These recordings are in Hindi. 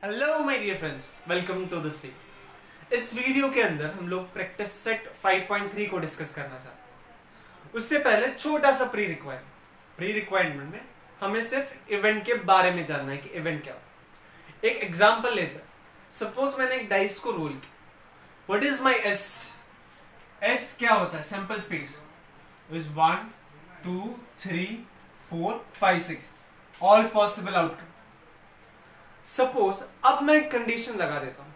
Hello my dear friends, welcome to this video. इस वीडियो के अंदर हम लोग प्रैक्टिस सेट 5.3 को डिस्कस करना चाहते हैं। उससे पहले छोटा सा प्री रिक्वायरमेंट में हमें सिर्फ इवेंट के बारे में जानना है कि इवेंट क्या हो। एक एग्जांपल लेते हैं। सपोज मैंने एक डाइस को रोल किया। What is my S? S क्या होता है? Sample space is 1 2 3 4 5 6 all possible outcome. Suppose अब मैं एक कंडीशन लगा देता हूं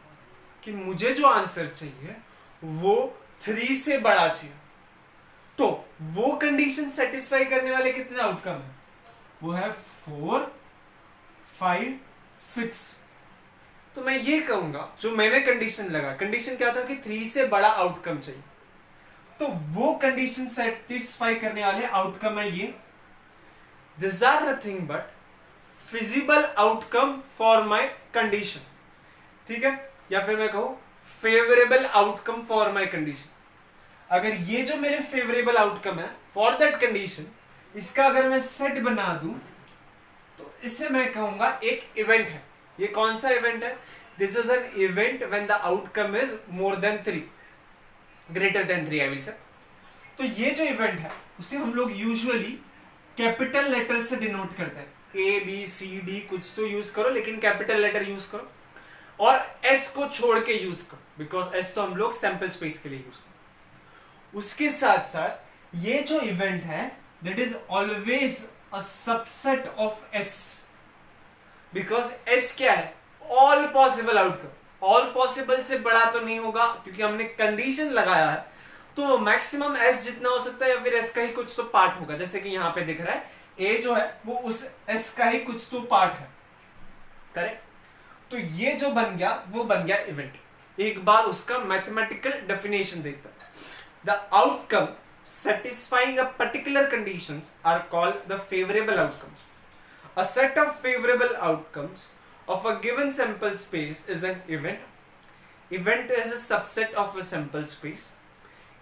कि मुझे जो आंसर चाहिए वो 3 से बड़ा चाहिए, तो वो कंडीशन सेटिस्फाई करने वाले कितने आउटकम है? वो है 4 5 6। तो मैं ये कहूंगा, जो मैंने कंडीशन लगा, कंडीशन क्या था कि 3 से बड़ा आउटकम चाहिए, तो वो कंडीशन सेटिस्फाई करने वाले आउटकम है ये। This are nothing but feasible outcome for my condition, ठीक है? या फिर मैं कहूं favourable outcome for my condition. अगर ये जो मेरे फेवरेबल आउटकम है फॉर दैट कंडीशन, इसका अगर मैं सेट बना दूं तो इससे मैं कहूंगा एक इवेंट है। ये कौन सा इवेंट है? This is an event when the outcome is more than 3, greater than 3 I will say. तो ये जो इवेंट है उसे हम लोग यूजुअली कैपिटल लेटर से डिनोट करते हैं। ए बी सी डी कुछ तो यूज करो, लेकिन कैपिटल लेटर यूज करो, और एस को छोड़ के यूज करो, बिकॉज एस तो हम लोग सैंपल स्पेस के लिए यूज करो। उसके साथ साथ ये जो इवेंट है that is always a subset of S, because S क्या है? All possible outcome. All possible से बड़ा तो नहीं होगा क्योंकि हमने कंडीशन लगाया है, तो मैक्सिमम एस जितना हो सकता है, या फिर एस का ही कुछ तो पार्ट होगा। जैसे कि यहां पे दिख रहा है ए जो है वो उस एस का ही कुछ तो पार्ट है, करेक्ट? तो ये जो बन गया वो बन गया इवेंट। एक बार उसका मैथमेटिकल डेफिनेशन देखते हैं। The outcome satisfying a particular conditions are called the favorable outcomes. A set of favorable outcomes of a given sample space is an event. Event is a subset of a sample space.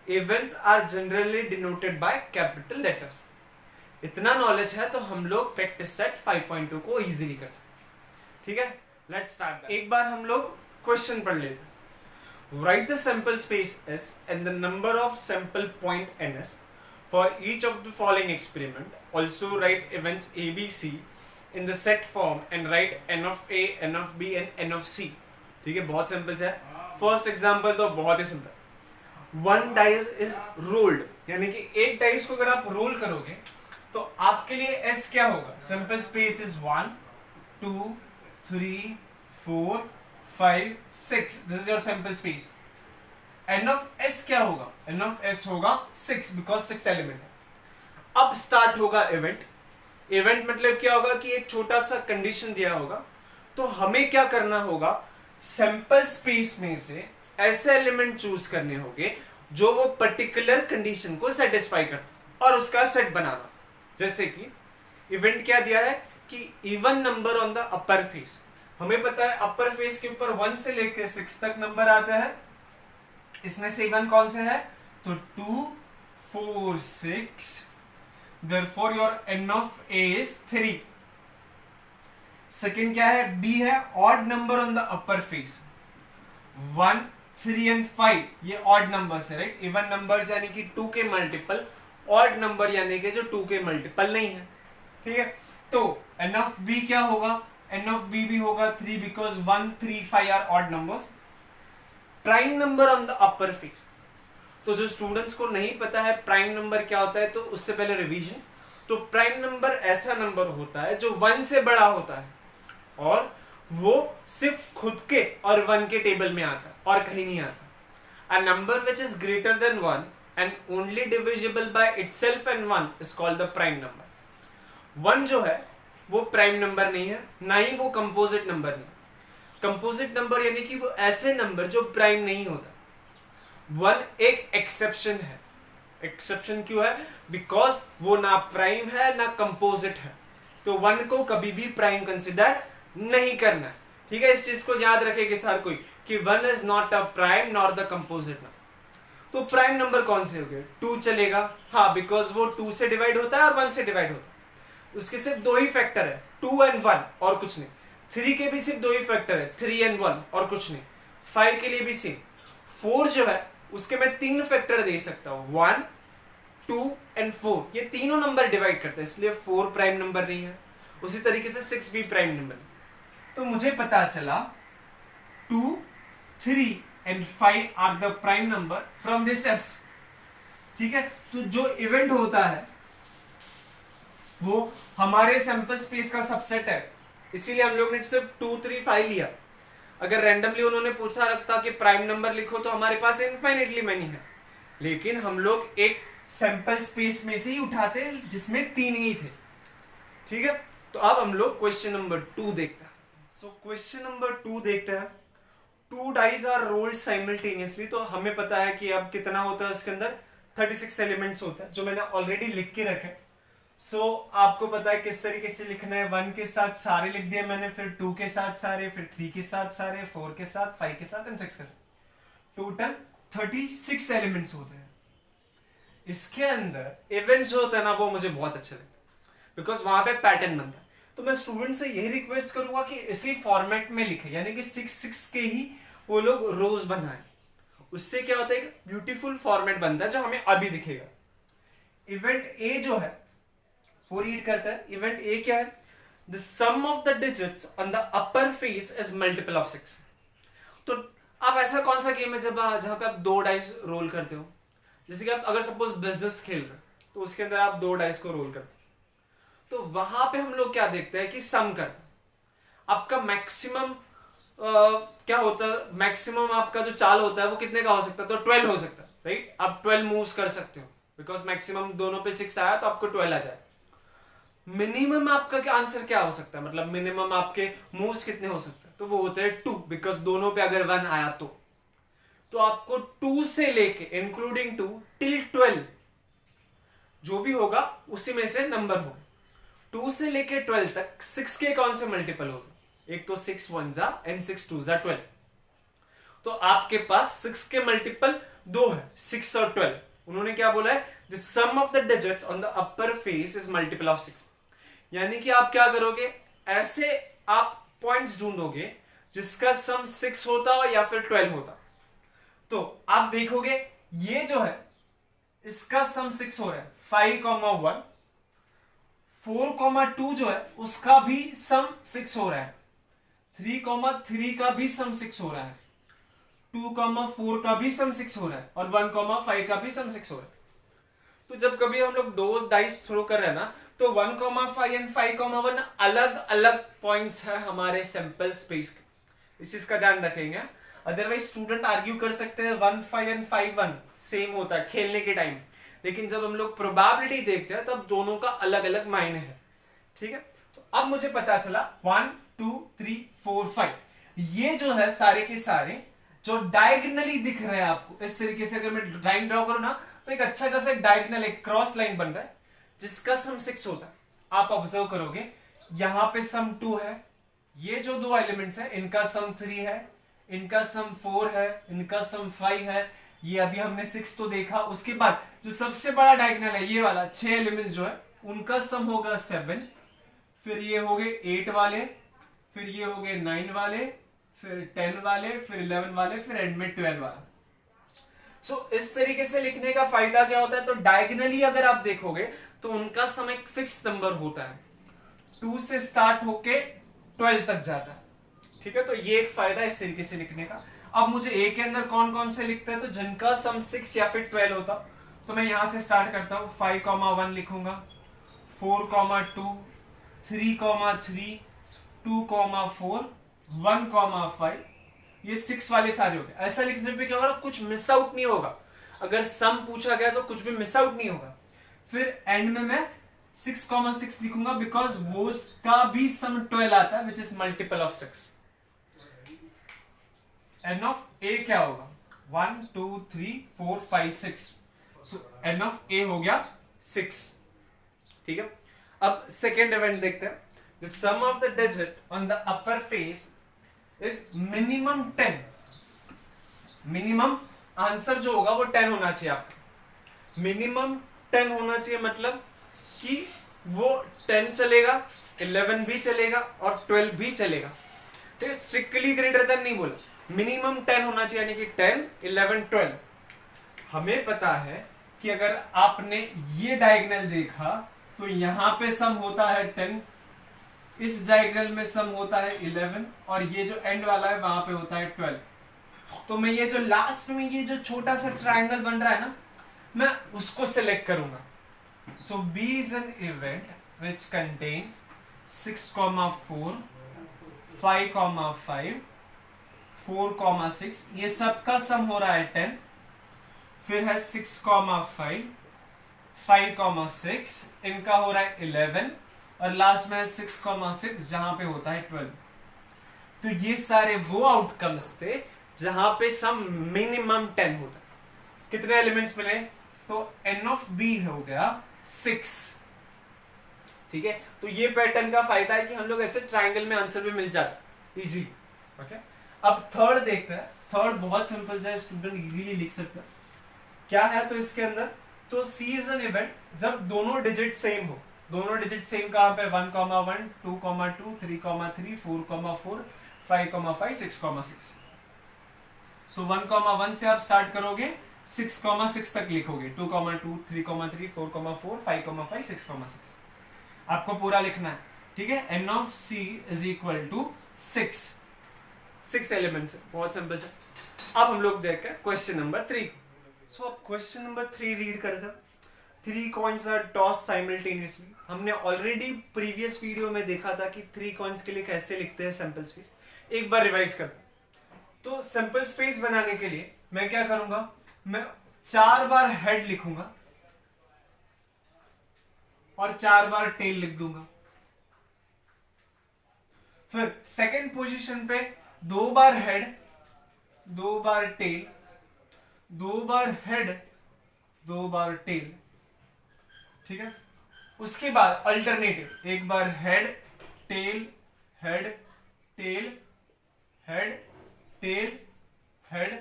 Events are generally denoted by capital letters. इतना नॉलेज है तो हम लोग प्रैक्टिस सेट 5.2 को इजीली कर सकते, ठीक है? Let's start. एक बार हम लोग क्वेश्चन पढ़ लेते हैं। Right the sample space S and the number of sample point ns for each of the following experiment. Also write events A, B, C in the set form and write n of A, n of B and n of C. ठीक है, बहुत सिंपल है। फर्स्ट एग्जांपल तो बहुत ही simple. One dice is rolled, यानी कि एक डाइस को अगर आप रोल करोगे तो आपके लिए S क्या होगा? Simple space is 1 2 3 4 5 6। This is your simple space. n of S क्या होगा? n ऑफ S होगा 6, बिकॉज 6 एलिमेंट है। अब स्टार्ट होगा इवेंट। इवेंट मतलब क्या होगा कि एक छोटा सा कंडीशन दिया होगा, तो हमें क्या करना होगा? सैंपल स्पेस में से ऐसे एलिमेंट चूज करने होंगे जो वो पर्टिकुलर कंडीशन को सेटिस्फाई करते और उसका सेट बनाना। जैसे कि इवेंट क्या दिया है कि even number on the upper face. हमें पता है अपर फेस के ऊपर 1 से लेकर 6 तक नंबर आता है। इसमें से इवन कौन से है? तो 2 4 6। therefore your n of A is 3। Second क्या है? B है odd number on the upper face. 1 3 and 5 ये ऑड नंबर्स है, राइट? इवन नंबर्स यानी कि 2 के मल्टीपल, ऑड नंबर यानी कि जो 2 के मल्टीपल नहीं है, ठीक है? तो n ऑफ B क्या होगा? n ऑफ B भी होगा 3, because 1 3 5 are odd numbers. Prime number on the upper face, तो जो स्टूडेंट्स को नहीं पता है प्राइम नंबर क्या होता है, तो उससे पहले रिवीजन। तो प्राइम नंबर ऐसा नंबर होता है जो 1 से बड़ा होता है और वो सिर्फ खुद के और 1 के टेबल में आता है और कहीं नहीं आता। A number which is greater then 1 and only divisible by itself and 1 is called the prime number। 1 जो है वो प्राइम नंबर नहीं है, ना ही वो कंपोजिट नंबर नहीं। कंपोजिट नंबर यानी कि वो ऐसे नंबर जो प्राइम नहीं होता। 1 एक एक्सेप्शन है। एक्सेप्शन क्यों है? बिकॉज वो ना प्राइम है ना कंपोजिट है, तो 1 को कभी भी प्राइम कंसिडर नहीं करना है, ठीक है? इस चीज को याद रखेगा हर कोई कि 1 is not a prime nor the composite number. तो प्राइम नंबर कौन से हो गए? 2 चलेगा, हाँ, बिकॉज वो 2 से डिवाइड होता है और 1 से डिवाइड होता है। उसके सिर्फ 2 ही फैक्टर है, 2 and 1, और कुछ नहीं। 3 के भी सिर्फ 2 ही फैक्टर है, 3 and 1 और कुछ नहीं। 5 के लिए भी सेम। 4 जो है उसके मैं 3 फैक्टर दे सकता हूँ, 1, 2 and 4। ये तीनों नंबर डिवाइड करते हैं, इसलिए 4 प्राइम नंबर नहीं है। उसी तरीके से 6 भी प्राइम नंबर। तो मुझे पता चला 2, 3 and 5 are the prime number from this S। ठीक है, तो जो इवेंट होता है वो हमारे सैंपल स्पेस का सबसेट है, इसीलिए हम लोग ने सिर्फ 2, 3, 5 लिया। अगर रैंडमली उन्होंने पूछा रखता कि प्राइम नंबर लिखो तो हमारे पास इनफाइनेटली मैनी है, लेकिन हम लोग एक सैंपल स्पेस में से ही उठाते जिसमें 3 ही थे। ठीक है, तो अब हम लोग क्वेश्चन नंबर 2 देखते हैं। सो क्वेश्चन नंबर 2 देखते हैं। 2 डाइज आर रोल्ड साइमल्टेनियसली। तो हमें पता है कि अब कितना होता है उसके अंदर, 36 एलिमेंट्स होता है, जो मैंने ऑलरेडी लिख के रखे। आपको पता है किस तरीके से लिखना है। 1 के साथ सारे लिख दिए मैंने, फिर 2 के साथ सारे, फिर 3 के साथ सारे, 4 के साथ, 5 के साथ एंड 6 के साथ। टोटल 36 एलिमेंट्स होते हैं। इसके अंदर इवेंट्स जो होता है ना, वो मुझे बहुत अच्छे लगते हैं, बिकॉज वहां पे पैटर्न बनता है। तो मैं स्टूडेंट से यही रिक्वेस्ट करूंगा कि इसी फॉर्मेट में लिखे, यानी कि 6 के ही वो लोग रोज बनाए। उससे क्या होता है, एक ब्यूटीफुल फॉर्मेट बनता है जो हमें अभी दिखेगा। इवेंट ए जो है वो रीड करता है। इवेंट ए क्या है, the sum of the digits on the upper face is multiple of 6। तो आप ऐसा कौन सा गेम है जहां पे आप 2 डाइस रोल करते हो, जैसे कि आप अगर सपोज बिजनेस खेल रहे हो तो उसके अंदर आप 2 डाइस को रोल करते हो। तो वहां पे हम लोग क्या देखते हैं कि सम करते हैं। आपका मैक्सिमम क्या होता है, मैक्सिमम आपका जो चाल होता है वो कितने का हो सकता है, तो 12 हो सकता है, राइट। आप 12 मूव्स कर सकते हो, बिकॉज मैक्सिमम दोनों पे 6 आया तो आपको 12 आ जाए। मिनिमम आपका क्या आंसर क्या हो सकता है, मतलब मिनिमम आपके मूव्स कितने हो सकते हैं, तो वो होते हैं 2, बिकॉज दोनों पे अगर 1 आया तो आपको 2 से लेके इंक्लूडिंग 2 टिल 12 जो भी होगा उसी में से नंबर हो। 2 से लेके 12 तक 6 के कौन से मल्टीपल होते, एक तो 6 1 जा एंड 6 2 जा 12। तो आपके पास 6 के मल्टीपल 2 है, 6 और 12। उन्होंने क्या बोला है, the sum of the digits on the upper face is multiple of 6। यानी कि आप क्या करोगे, ऐसे आप पॉइंट्स ढूंढोगे जिसका सम 6 होता या फिर 12 होता। तो आप देखोगे ये जो है इसका सम 6 हो रहा है, 5,1। 4,2 जो है उसका भी सम 6 हो रहा है, 3,3 का भी सम 6 हो रहा है, 2,4 का भी सम 6 हो रहा है और 1,5 का भी सम 6 हो रहा है। तो जब कभी हम लोग 2 डाइस थ्रो कर रहे हैं ना, तो 1,5 एंड 5,1 अलग अलग पॉइंट्स है हमारे सैंपल स्पेस के। इस चीज का ध्यान रखेंगे। अदरवाइज स्टूडेंट आर्ग्यू कर सकते हैं 1 5 एंड 5 1 सेम होता है खेलने के टाइम, लेकिन जब हम लोग प्रोबेबिलिटी देखते हैं तब दोनों का अलग अलग मायने है। ठीक है, तो अब मुझे पता चला 1 2 3 4 5 ये जो है सारे के सारे जो डायगनली दिख रहे हैं आपको इस तरीके से। अगर मैं लाइन ड्रॉ करूं ना तो एक अच्छा खासा डायगनल एक क्रॉस लाइन बन रहा है जिसका सम 6 होता है। आप ऑब्जर्व करोगे यहां पे सम 2 है, ये जो 2 एलिमेंट्स है इनका सम 3 है, इनका सम 4 है, इनका सम 5 है। ये अभी हमने 6 तो देखा। उसके बाद जो सबसे बड़ा डायगोनल है ये वाला 6 एलिमेंट्स जो है उनका सम होगा 7, फिर ये हो गए 8 वाले, फिर ये हो गए 9 वाले, फिर 10 वाले, फिर 11 वाले, फिर एंड में 12 वाला। इस तरीके से लिखने का फायदा क्या होता है, तो डायगोनली अगर आप देखोगे तो उनका सम एक फिक्स नंबर होता है, 2 से स्टार्ट होके 12 तक जाता है। ठीक है, तो ये एक फायदा इस तरीके से लिखने का। अब मुझे ए के अंदर कौन कौन से लिखते हैं, तो जिनका सम 6 या फिर 12 होता, तो मैं यहां से स्टार्ट करता हूं। 5,1 लिखूंगा, 4,2, 3,3, 2,4, 1,5, ये 6 वाले सारे हो गए। ऐसा लिखने पे क्या होगा, कुछ मिस आउट नहीं होगा। अगर सम पूछा गया तो कुछ भी मिस आउट नहीं होगा। फिर एंड में मैं 6,6 लिखूंगा बिकॉज वो का भी सम 12 आता है which is multiple of 6। N of A क्या होगा, 1 2 3 4 5 6। सो एन ऑफ ए हो गया 6। ठीक है, अब सेकेंड इवेंट देखते हैं। The sum of the digit on the upper face is minimum 10। Minimum answer जो होगा वो 10 होना चाहिए आपका। मिनिमम 10 होना चाहिए, मतलब कि वो 10 चलेगा 11 भी चलेगा और 12 भी चलेगा। तो स्ट्रिक्टली ग्रेटर देन नहीं बोला, मिनिमम 10 होना चाहिए, यानी कि 10, 11, 12। हमें पता है कि अगर आपने ये डायगोनल देखा तो यहां पे सम होता है 10, इस डायगोनल में सम होता है 11, और ये जो एंड वाला है वहां पे होता है 12। तो मैं ये जो लास्ट में ये जो छोटा सा ट्रायंगल बन रहा है ना, मैं उसको सिलेक्ट करूंगा। So B is an event which contains 6,4, 5,5, 4,6, ये सबका सम हो रहा है 10, फिर है 6,5, 5,6, इनका हो रहा है 11, और लास्ट में है 6,6 जहां पे होता है 12। तो ये सारे वो आउटकम्स थे जहां पे सम मिनिमम 10 होता है। कितने एलिमेंट्स मिले? तो n ऑफ b हो गया 6। ठीक है, तो ये पैटर्न का फायदा है कि हम लोग ऐसे ट्रायंगल में आंसर भी मिल जाता इजी। ओके, अब थर्ड देखते हैं। थर्ड बहुत सिंपल है, स्टूडेंट इजीली लिख सकता है। क्या है तो इसके अंदर, तो C इज एन इवेंट जब दोनों डिजिट सेम हो। दोनों डिजिट सेम कहां पे? 1,1, 2,2, 3,3, 4,4, 5,5, 6,6। सो 1,1 से आप स्टार्ट करोगे, 6,6 तक लिखोगे, 2,2, 3,3, 4,4, 5,5, 6,6 आपको पूरा लिखना है। ठीक है, n of C is equal to 6 elements है, बहुत सिंपल है। अब हम लोग देखते हैं क्वेश्चन नंबर 3। सो अब क्वेश्चन नंबर 3 रीड करते हैं। 3 कॉइन्स आर टॉस साइमल्टेनियसली। हमने ऑलरेडी प्रीवियस वीडियो में देखा था कि 3 कॉइन्स के लिए कैसे लिखते हैं सैंपल स्पेस। एक बार रिवाइज करते हैं। तो सैंपल स्पेस बनाने के लिए मैं क्या करूंगा, मैं 4 बार हेड लिखूंगा और 4 बार टेल लिख दूंगा। फिर सेकेंड पोजीशन पे 2 बार हेड, 2 बार टेल, 2 बार हेड, 2 बार टेल। ठीक है, उसके बाद अल्टरनेटिव, एक बार head tail head tail head tail head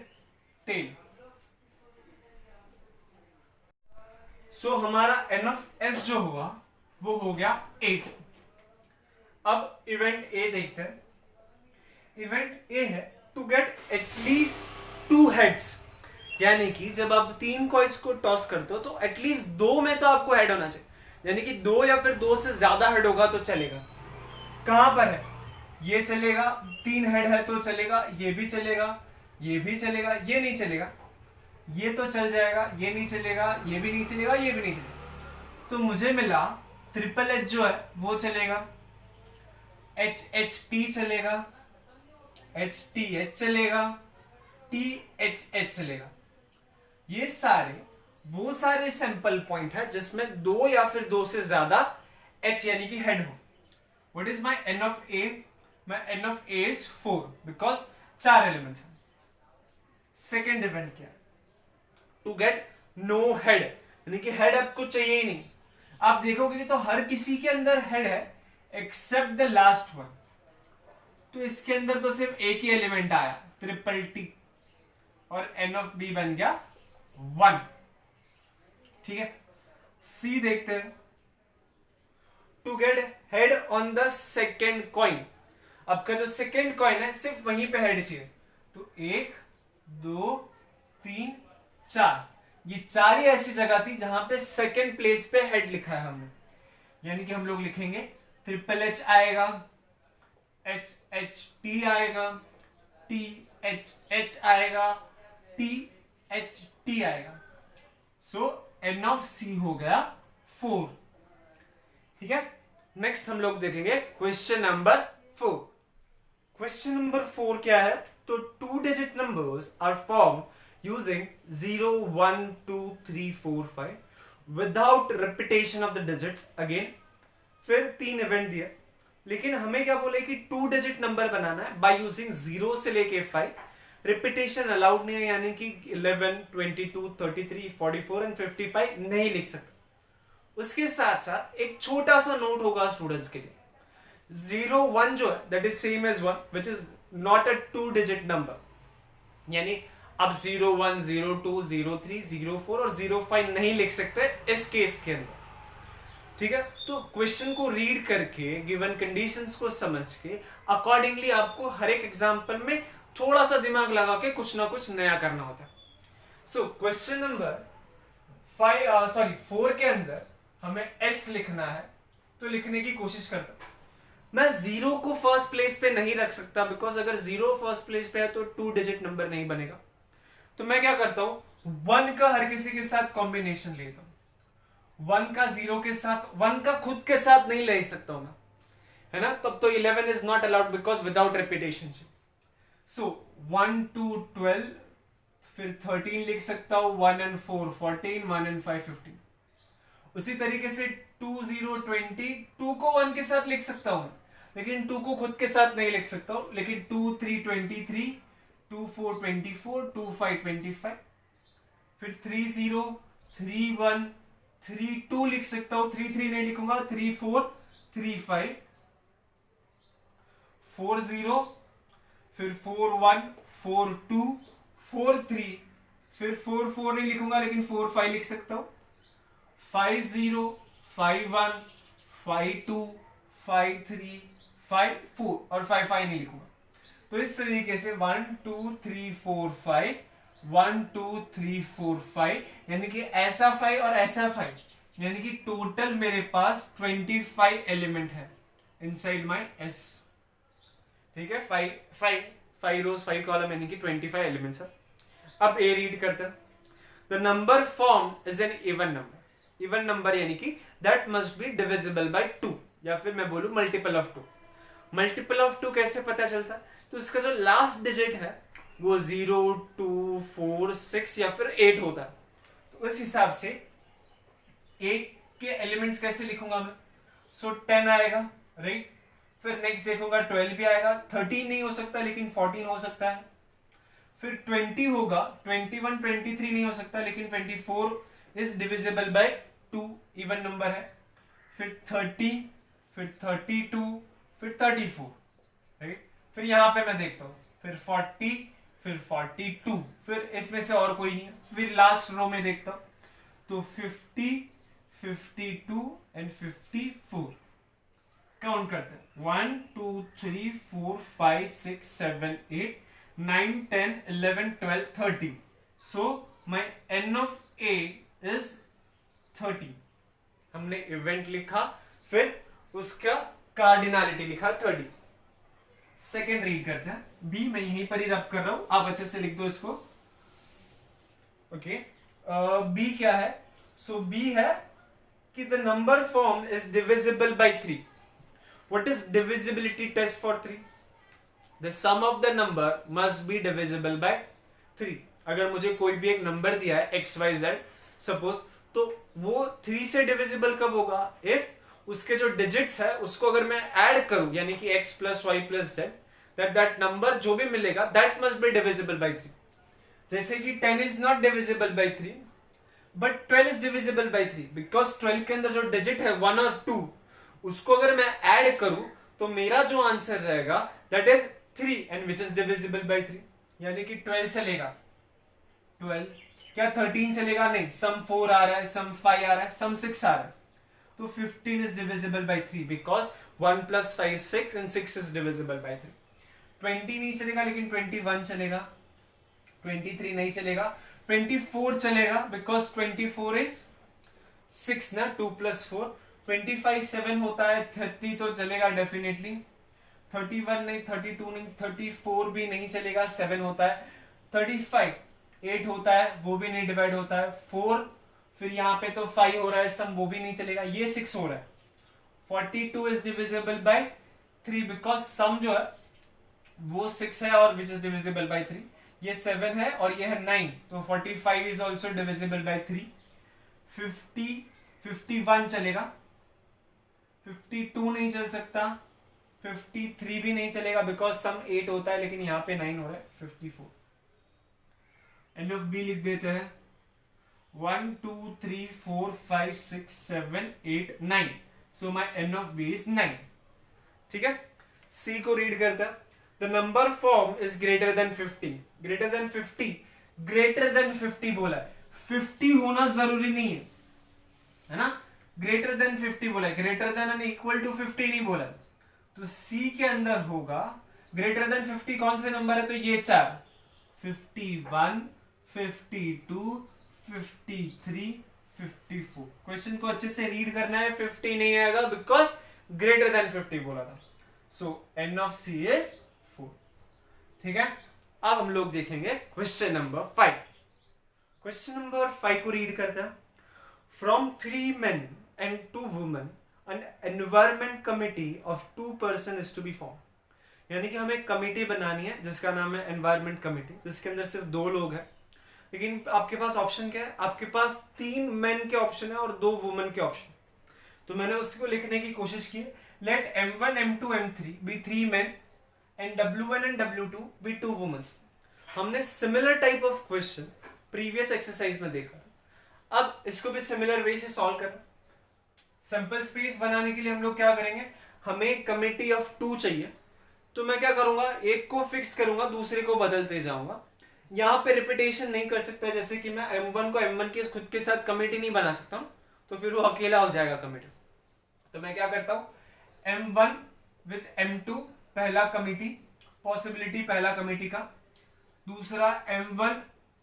tail. So हमारा एन ऑफ एस जो हुआ वो हो गया 8। अब इवेंट ए देखते हैं। इवेंट ए है टू गेट एटलीस्ट 2 हेड्स, यानी कि जब आप 3 कॉइन्स को टॉस करते हो तो एटलीस्ट 2 में तो आपको हेड होना चाहिए, यानी कि 2 या फिर 2 से ज्यादा हेड होगा तो चलेगा। कहां पर है? ये चलेगा, 3 हेड है तो चलेगा, ये भी चलेगा, ये भी चलेगा, ये नहीं चलेगा, ये तो चल जाएगा, ये नहीं चलेगा, ये भी नहीं चलेगा, ये भी नहीं चलेगा। तो मुझे मिला ट्रिपल एच जो है वो चलेगा, एच एच टी चलेगा, एच टी एच चलेगा, टी एच एच चलेगा। ये सारे वो सारे सैंपल पॉइंट है जिसमें 2 या फिर 2 से ज्यादा एच यानी कि हेड हो। What is my n of A? My n of A is 4 because 4 elements हैं। सेकेंड इवेंट क्या है? टू गेट नो हेड, यानी कि हेड आपको चाहिए ही नहीं। आप देखोगे कि तो हर किसी के अंदर हेड है एक्सेप्ट द लास्ट वन। तो इसके अंदर तो सिर्फ एक ही एलिमेंट आया, ट्रिपल टी, और एन ऑफ बी बन गया 1। ठीक है, सी देखते हैं। To get head on the second coin, आपका जो सेकेंड कॉइन है सिर्फ वहीं पे हेड चाहिए। तो 1, 2, 3, 4, ये 4 ही ऐसी जगह थी जहां पे सेकेंड प्लेस पे हेड लिखा है हमने, यानी कि हम लोग लिखेंगे ट्रिपल एच आएगा, एच एच टी आएगा, टी एच एच आएगा, टी एच टी आएगा। सो एन ऑफ सी हो गया 4। ठीक है, नेक्स्ट हम लोग देखेंगे क्वेश्चन नंबर 4। क्वेश्चन नंबर 4 क्या है? तो 2 digit numbers are form using 0, 1, 2, 3, 4, 5 without repetition of the digits again. फिर 3 इवेंट दिया, लेकिन हमें क्या बोले कि 2 डिजिट नंबर बनाना है बाय यूजिंग 0 से लेके 5। रिपीटेशन अलाउड नहीं है, यानी कि 11, 22, 33, 44 एंड 55 नहीं लिख सकते। उसके साथ साथ एक छोटा सा नोट होगा स्टूडेंट्स के लिए, 0, 1 जो है that is same as 1 which is not a 2 digit number, यानी अब 0, 1, 0, 2, 0, 3, 0, 4 और 0, 5 नहीं लिख सकते इस केस के अंदर। ठीक है, तो क्वेश्चन को रीड करके गिवन कंडीशंस को समझ के अकॉर्डिंगली आपको हर एक एग्जांपल में थोड़ा सा दिमाग लगा के कुछ ना कुछ नया करना होता है। सो क्वेश्चन नंबर 4 के अंदर हमें एस लिखना है, तो लिखने की कोशिश करता हूं। मैं जीरो को फर्स्ट प्लेस पे नहीं रख सकता, बिकॉज अगर जीरो फर्स्ट प्लेस पे है तो 2 डिजिट नंबर नहीं बनेगा। तो मैं क्या करता हूं, 1 का हर किसी के साथ कॉम्बिनेशन लेता हूं। 1 का 0 के साथ, 1 का खुद के साथ नहीं ले सकता हूं मैं, है ना, तब तो 11 is not allowed because without repetition. So 1 to 12, फिर 13 लिख सकता हूं, 1 and 4 14, 1 and 5 15। उसी तरीके से 2 0 20, 2 को 1 के साथ लिख सकता हूं, लेकिन 2 को खुद के साथ नहीं लिख सकता हूं, लेकिन 2 3 23, 2 4 24, 2 5 25, फिर 3 0 3 1 3 2 लिख सकता हूं, 3 3 नहीं लिखूंगा, 3 4 3 5 4 0, फिर 4 1 4 2 4 3, फिर 4 4 नहीं लिखूंगा, लेकिन 4 5 लिख सकता हूं, 5 0 5 1 5 2 5 3 5 4 और 5 5 नहीं लिखूंगा। तो इस तरीके से 1 2 3 4 5 1 2 3 4 5, यानी कि ऐसा 5 और ऐसा 5, यानी कि टोटल मेरे पास 25 एलिमेंट है इनसाइड माय एस। ठीक है, 5 रोज 5 कॉलम, यानी कि 25 एलिमेंट्स है। अब ए रीड करते हैं, the number form is an even number. Even number यानी कि that must be divisible bye 2, या फिर मैं बोलूं मल्टीपल ऑफ 2। मल्टीपल ऑफ 2 कैसे पता चलता है, तो इसका जो लास्ट डिजिट है वो 0 2 4 6 या फिर 8 होता है। तो उस हिसाब से ए के एलिमेंट्स कैसे लिखूंगा मैं, सो 10 आएगा, राइट। फिर नेक्स्ट देखूंगा 12 भी आएगा, 13 नहीं हो सकता लेकिन 14 हो सकता है। फिर 20 होगा, 21 23 नहीं हो सकता, लेकिन 24 is divisible bye 2, even number है। फिर 30, फिर 32, फिर 34, राइट। फिर यहां पे मैं देखता हूं, फिर 40, फिर 42, फिर इसमें से और कोई नहीं है। फिर लास्ट रो में देखता हूं, तो 50 52 एंड 54 काउंट करते हैं, 1 2 3 4 5 6 7 8 9 10 11 12 13। So my n of A is 30। हमने इवेंट लिखा, फिर उसका कार्डिनलिटी लिखा 30। सेकेंड रीड करते हैं, बी। मैं यहीं पर ही रब कर रहा हूं, आप अच्छे से लिख दो इसको। ओके, बी क्या है, सो बी है कि the number form is divisible by 3। What is divisibility test for 3? The sum of the number must be divisible by 3. अगर मुझे कोई भी एक नंबर दिया है x y z सपोज, तो वो 3 से डिविजिबल कब होगा, इफ उसके जो डिजिट्स है उसको अगर मैं ऐड करूं, यानी कि x plus Y plus Z, that number जो भी मिलेगा that must be divisible by 3। जैसे कि 10 is not divisible by 3 but 12 is divisible by 3, because 12 के अंदर जो डिजिट है 1 और 2, उसको अगर मैं ऐड करूं तो मेरा जो आंसर रहेगा that is 3 and which is divisible by 3, यानी कि 12 चलेगा। 12 क्या 13 चलेगा, नहीं, सम 4 आ रहा है, सम 5 आ रहा है, सम 6 आ रहा है, तो 15 is divisible by 3 because 1 + 5 6 and 6 is divisible by 3। 20 नहीं चलेगा, लेकिन 21 चलेगा, 23 नहीं चलेगा, 24 चलेगा बिकॉज 24 इज 6 ना, 2 + 4, 25 7 होता है, 30 तो चलेगा डेफिनेटली, 31 नहीं, 32 नहीं, 34 भी नहीं चलेगा, 7 होता है, 35 8 होता है, वो भी नहीं डिवाइड होता है, 4, फिर यहाँ पे तो 5 हो रहा है सम, वो भी नहीं चलेगा, ये 6 हो रहा है। 42 is divisible by 3 because sum जो है वो 6 है और विच इज डिविजिबल बाय 3, ये 7 है और ये है 9, तो 45 इज ऑल्सो डिविजिबल बाय 3। 51 चलेगा, 52 नहीं चल सकता, 53 भी नहीं चलेगा बिकॉज सम 8 होता है, लेकिन यहाँ पे 9 हो रहा है, 54। एन ऑफ बी लिख देते हैं, 1 2 3 4 5 6 7 8 9, so my n of B is 9। ठीक है, सी को रीड करता है, the number form is greater than 50। Greater than 50, greater than 50 बोला है, 50 होना जरूरी नहीं है ना, ग्रेटर देन 50 बोला है, greater than and equal to 50 नहीं बोला, तो सी के अंदर होगा ग्रेटर देन 50 कौन से नंबर है, तो ये 4, 51, 52, 53, 54। क्वेश्चन को अच्छे से रीड करना है, 50 नहीं आएगा बिकॉज ग्रेटर देन 50 बोला था। सो एन ऑफ सी इज 4। ठीक है, अब हम लोग देखेंगे क्वेश्चन नंबर 5। क्वेश्चन नंबर 5 को रीड करते हैं। From 3 men and 2 women an environment committee of 2 person is to be formed। यानी कि हमें एक कमेटी बनानी है जिसका नाम है एनवायरमेंट कमेटी, जिसके अंदर सिर्फ 2 लोग हैं। लेकिन आपके पास ऑप्शन क्या है, आपके पास 3 मेन के ऑप्शन है और 2 वुमेन के ऑप्शन। तो मैंने उसको लिखने की कोशिश की। Let m1 m2 m3 be 3 men and w1 and w2 be 2 women। हमने similar type of question previous exercise में देखा, अब इसको भी सिमिलर वे से सॉल्व करना। सैंपल स्पेस बनाने के लिए हम लोग क्या करेंगे, हमें कमिटी ऑफ 2 चाहिए, तो मैं क्या करूंगा, एक को फिक्स करूंगा, दूसरे को बदलते जाऊंगा। यहां पे रिपीटेशन नहीं कर सकता, जैसे कि मैं m1 को m1 के खुद के साथ कमिटी नहीं बना सकता हूं, तो फिर वो अकेला हो जाएगा कमिटी। तो मैं क्या करता हूं, m1 विथ m2 पहला कमिटी, पॉसिबिलिटी पहला कमिटी का, दूसरा m1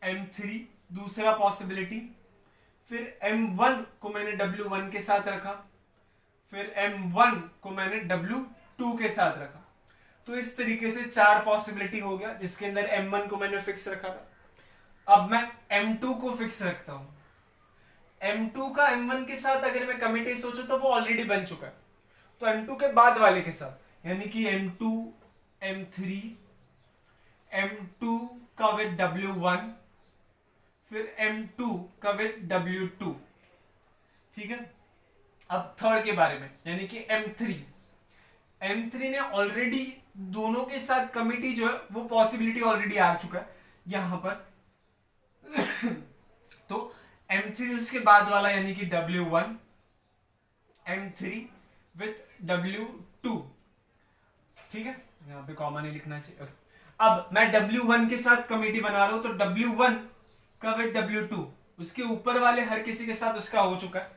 m3 दूसरा पॉसिबिलिटी, फिर m1 को मैंने w1 के साथ रखा, फिर m1 को मैंने w2 के साथ रखा। तो इस तरीके से 4 पॉसिबिलिटी हो गया, जिसके अंदर m1 को मैंने फिक्स रखा था। अब मैं m2 को फिक्स रखता हूं। m2 का m1 के साथ अगर मैं कमिटी सोचूं तो वो ऑलरेडी बन चुका है, तो m2 के बाद वाले के साथ, यानी कि m2 m3 m2 का विद w1 फिर m2 का विद w2। ठीक है, अब थर्ड के बारे में, यानी कि m3 ने ऑलरेडी दोनों के साथ कमिटी जो है वो पॉसिबिलिटी ऑलरेडी आ चुका है यहां पर। तो m3 उसके बाद वाला, यानी कि w1 m3 विथ w2। ठीक है, यहां पे कॉमा नहीं लिखना चाहिए। अब मैं w1 के साथ कमिटी बना रहा हूं, तो w1 का विद w2 उसके ऊपर वाले हर किसी के साथ उसका हो चुका है।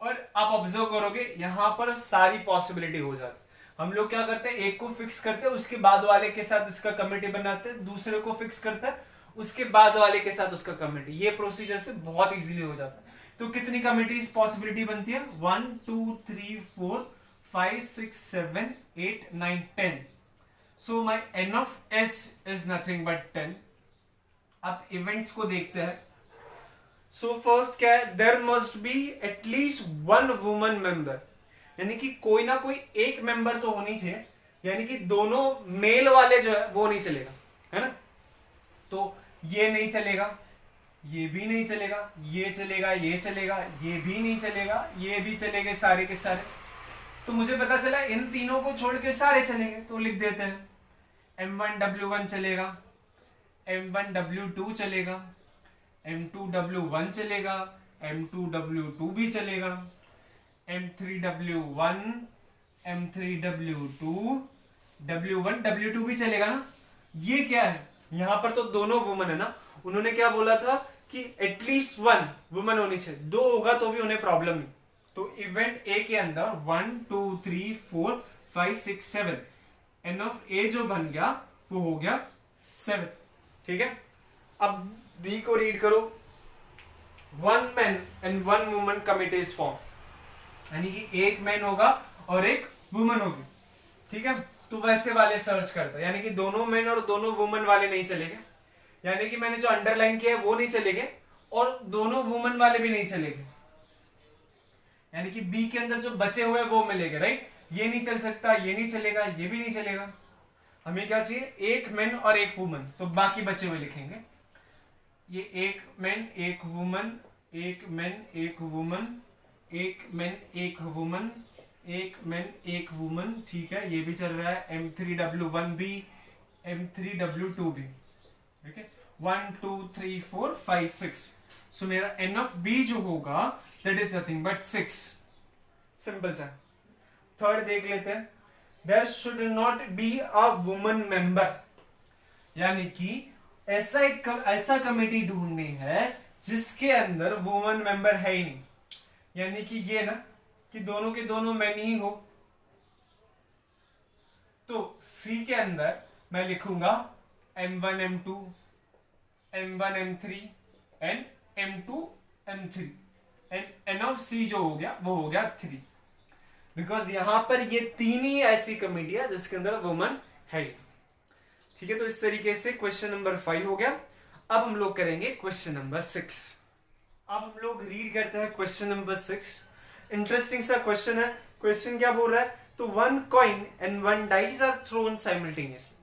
और आप ऑब्जर्व करोगे यहां पर सारी पॉसिबिलिटी हो जाती है। हम लोग क्या करते हैं, एक को फिक्स करते हैं, उसके बाद वाले के साथ उसका कमिटी बनाते हैं, दूसरे को फिक्स करते हैं, उसके बाद वाले के साथ उसका कमिटी। ये प्रोसीजर से बहुत इजीली हो जाता है। तो कितनी कमिटीज पॉसिबिलिटी बनती है, 1 2 3 4 5 6 7 8 9 10। सो माई n of s is nothing but 10। अब इवेंट्स को देखते हैं। सो फर्स्ट क्या है, there must be at least 1 woman member, यानी कि कोई ना कोई एक मेंबर तो होनी चाहिए, यानी कि दोनों मेल वाले जो है वो नहीं चलेगा, है ना। तो ये नहीं चलेगा, ये भी नहीं चलेगा, ये चलेगा, ये चलेगा, ये भी नहीं चलेगा, ये भी चलेंगे सारे के सारे। तो मुझे पता चला इन तीनों को छोड़ के सारे चलेंगे, तो लिख देते हैं m1 w1 चलेगा, m1 w2 चलेगा, m2 w1 चलेगा, m2 w2 भी चलेगा, m3 w1 m3 w2 w1 w2 भी चलेगा ना। ये क्या है, यहां पर तो दोनों वुमन है ना, उन्होंने क्या बोला था कि एटलीस्ट 1 वुमन होनी चाहिए, 2 होगा तो भी उन्हें प्रॉब्लम नहीं। तो इवेंट ए के अंदर 1 2 3 4 5 6 7 एन ऑफ ए जो बन गया वो हो गया 7। ठीक है, अब बी को रीड करो। 1 man and 1 woman committee is form, यानी कि एक मैन होगा और एक वुमन होगी। ठीक है, तो वैसे वाले सर्च करता है, यानी कि दोनों मैन और दोनों वुमन वाले नहीं चलेंगे, यानी कि मैंने जो अंडरलाइन किया है वो नहीं चलेंगे, और दोनों वुमन वाले भी नहीं चलेंगे, यानी कि बी के अंदर जो बचे हुए वो मिलेंगे, राइट। ये नहीं चल सकता, ये नहीं चलेगा, ये भी नहीं चलेगा। हमें क्या चाहिए, एक मैन और एक वुमन, तो बाकी बचे हुए लिखेंगे। ये एक मैन एक वुमन, एक मैन एक वुमन, एक मैन एक वुमन, एक मैन एक वुमन। ठीक है, ये भी चल रहा है। m3w1 भी, m3w2 भी। ठीक है, 1 2 3 4 5 6। सो मेरा n ऑफ b जो होगा that is nothing but 6। Simple सा। थर्ड देख लेते हैं। There should not be a woman member, यानी कि ऐसा कमेटी ढूंढनी है जिसके अंदर वुमन मेंबर है ही नहीं। यानी कि ये ना कि दोनों के दोनों मैनी हो, तो C के अंदर मैं लिखूंगा M1 M2 M1 M3 and M2 M3 and N of C जो हो गया वो हो गया 3, बिकॉज यहां पर ये तीन ही ऐसी कमिटी है जिसके अंदर वुमन है। ठीक है, तो इस तरीके से क्वेश्चन नंबर 5 हो गया। अब हम लोग करेंगे क्वेश्चन नंबर 6। अब हम लोग रीड करते हैं क्वेश्चन नंबर 6। इंटरेस्टिंग सा क्वेश्चन है। क्वेश्चन क्या बोल रहा है, तो 1 coin and 1 dice are thrown simultaneously.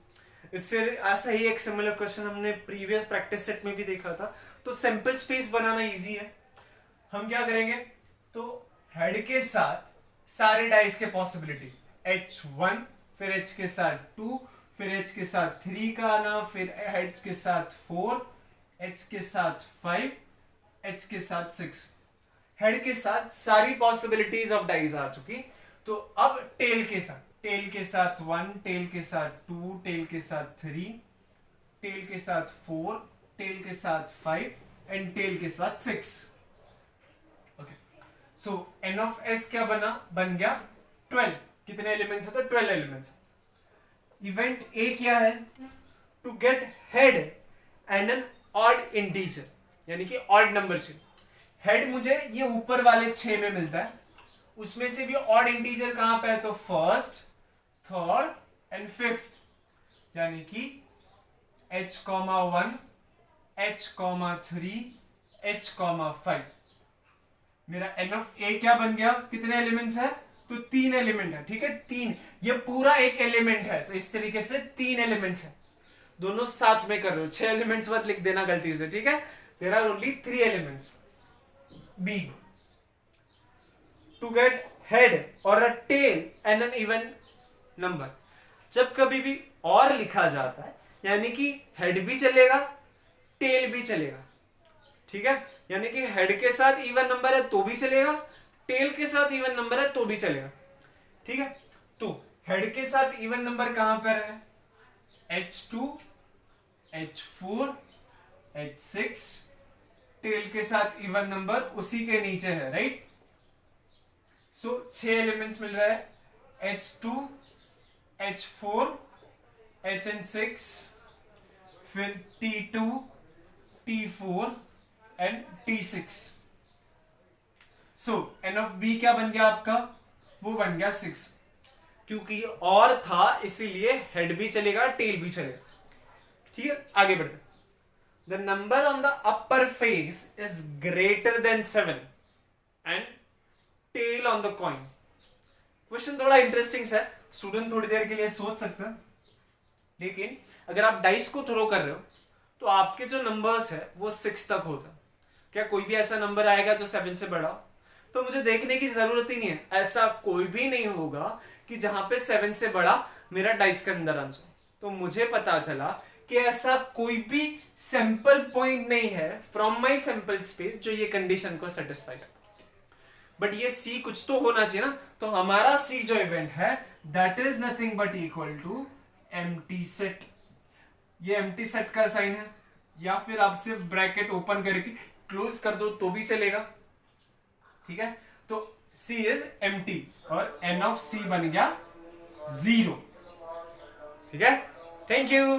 इससे ऐसा ही एक सिमिलर क्वेश्चन हमने प्रीवियस प्रैक्टिस सेट में भी देखा था। तो सैंपल स्पेस बनाना इजी है। हम क्या करेंगे, तो हेड के साथ सारे डाइस के पॉसिबिलिटी, H1 फिर H के साथ 2 फिर H के साथ 3 का आना, फिर H के साथ 4, H के साथ 5, H के साथ 6, हेड के साथ सारी पॉसिबिलिटीज ऑफ डाइस आ चुकी। तो अब टेल के साथ 1, टेल के साथ 2, टेल के साथ 3, टेल के साथ 4, टेल के साथ 5 एंड टेल के साथ 6। सो N ऑफ S क्या बन गया 12। कितने एलिमेंट्स है, तो 12 एलिमेंट्स। इवेंट A क्या है, to get head and an odd integer, यानी कि ऑड नंबर चाहिए। हेड मुझे ये ऊपर वाले 6 में मिलता है, उसमें से भी ऑड इंटीजर कहां पे है, तो फर्स्ट, थर्ड एंड फिफ्थ, यानी कि H,1, H,3, H,5। मेरा N ऑफ A क्या बन गया, कितने एलिमेंट्स है, तो 3 एलिमेंट है। ठीक है, 3, ये पूरा एक एलिमेंट है, तो इस तरीके से 3 एलिमेंट्स है। दोनों साथ में कर रहे हो, 6 एलिमेंट्स मत लिख देना गलती से। ठीक है, there are only 3 elements. B, to get head और a tail and an even number. जब कभी भी और लिखा जाता है, यानी कि हेड भी चलेगा टेल भी चलेगा। ठीक है, यानी कि हेड के साथ इवन नंबर है तो भी चलेगा, टेल के साथ इवन नंबर है तो भी चलेगा। ठीक है, तो हेड के साथ इवन नंबर कहां पर है, H2, H4, H6। टेल के साथ इवन नंबर उसी के नीचे है, राइट। सो 6 एलिमेंट्स मिल रहा है, H2, H4, HN6, फिर T2, T4 and T6। So N of B क्या बन गया आपका, वो बन गया 6, क्योंकि और था इसीलिए हेड भी चलेगा टेल भी चलेगा। ठीक है, आगे बढ़ते। The number on the upper face is greater than 7 and tail on the coin. Question थोड़ा इंटरेस्टिंग है, स्टूडेंट थोड़ी देर के लिए सोच सकते हैं, लेकिन अगर आप डाइस को थ्रो कर रहे हो तो आपके जो नंबर्स है वो 6 तक होता है। क्या कोई भी ऐसा नंबर आएगा जो 7 से बड़ा हो, तो मुझे देखने की जरूरत ही नहीं है। ऐसा कोई भी नहीं होगा कि जहां पे 7 से बड़ा मेरा डाइस के अंदर आंसर। तो मुझे पता चला कि ऐसा कोई भी सैंपल पॉइंट नहीं है फ्रॉम माय सैंपल स्पेस जो ये कंडीशन को सेटिस्फाई करता। बट ये C कुछ तो होना चाहिए ना, तो हमारा C जो इवेंट है that is nothing but equal to empty set. ये एम्प्टी सेट का साइन है, या फिर आप सिर्फ ब्रैकेट ओपन करके क्लोज कर दो तो भी चलेगा। ठीक है, तो C इज एम्प्टी और N ऑफ C बन गया 0। ठीक है, थैंक यू।